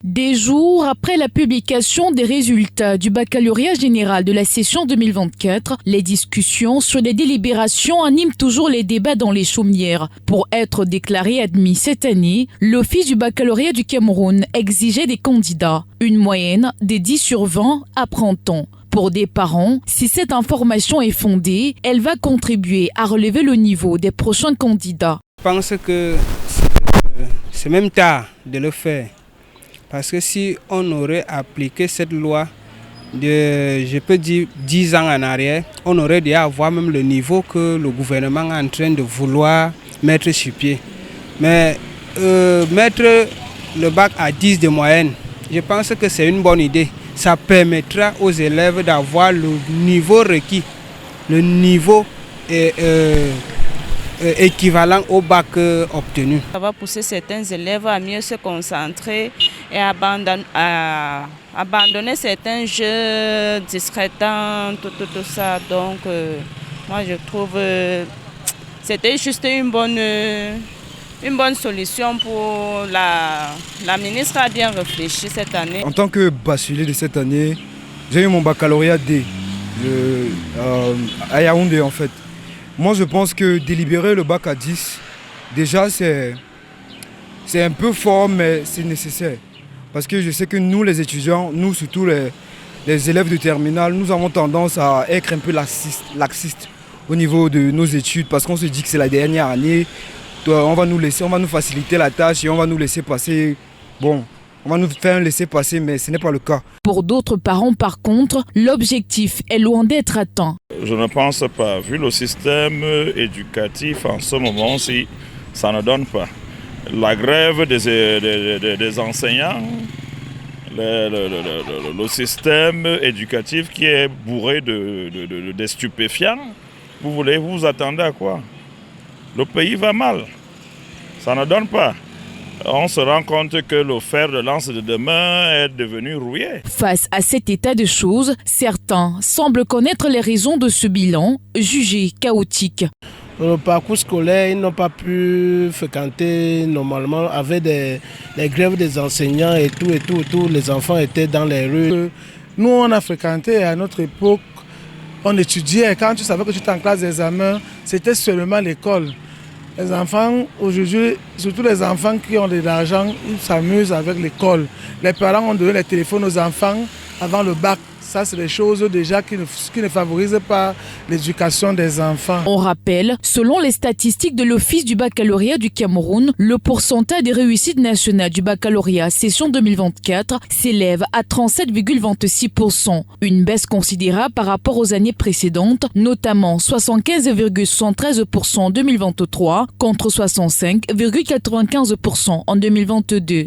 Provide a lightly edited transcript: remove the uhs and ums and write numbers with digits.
Des jours après la publication des résultats du baccalauréat général de la session 2024, les discussions sur les délibérations animent toujours les débats dans les chaumières. Pour être déclaré admis cette année, l'Office du baccalauréat du Cameroun exigeait des candidats, une moyenne des 10 sur 20 apprend-on. Pour des parents, si cette information est fondée, elle va contribuer à relever le niveau des prochains candidats. Je pense que c'est même tard de le faire. Parce que si on aurait appliqué cette loi de, je peux dire, 10 ans en arrière, on aurait dû avoir même le niveau que le gouvernement est en train de vouloir mettre sur pied. Mais mettre le bac à 10 de moyenne, je pense que c'est une bonne idée. Ça permettra aux élèves d'avoir le niveau requis, le niveau équivalent au bac obtenu. Ça va pousser certains élèves à mieux se concentrer et à abandonner certains jeux discrétants, tout ça. Donc, moi, je trouve que c'était juste une bonne solution pour la ministre a bien réfléchi cette année. En tant que bachelier de cette année, j'ai eu mon baccalauréat D à Yaoundé en fait. Moi je pense que délibérer le bac à 10, déjà c'est un peu fort mais c'est nécessaire. Parce que je sais que nous les étudiants, nous surtout les élèves de terminale, nous avons tendance à être un peu laxistes au niveau de nos études parce qu'on se dit que c'est la dernière année. On va nous faciliter la tâche et on va nous laisser passer. Bon, on va nous faire un laisser-passer, mais ce n'est pas le cas. Pour d'autres parents, par contre, l'objectif est loin d'être atteint. Je ne pense pas. Vu le système éducatif en ce moment-ci, ça ne donne pas. La grève des enseignants, le système éducatif qui est bourré de stupéfiants, vous attendez à quoi? Le pays va mal, ça ne donne pas. On se rend compte que le fer de lance de demain est devenu rouillé. Face à cet état de choses, certains semblent connaître les raisons de ce bilan, jugé chaotique. Le parcours scolaire, ils n'ont pas pu fréquenter normalement avec les grèves des enseignants et tout. Les enfants étaient dans les rues. Nous, on a fréquenté à notre époque. On étudiait, quand tu savais que tu étais en classe d'examen, c'était seulement l'école. Les enfants, aujourd'hui, surtout les enfants qui ont de l'argent, ils s'amusent avec l'école. Les parents ont donné les téléphones aux enfants avant le bac. Ça, c'est des choses déjà qui ne favorisent pas l'éducation des enfants. On rappelle, selon les statistiques de l'Office du baccalauréat du Cameroun, le pourcentage des réussites nationales du baccalauréat session 2024 s'élève à 37,26%. Une baisse considérable par rapport aux années précédentes, notamment 75,73% en 2023 contre 65,95% en 2022.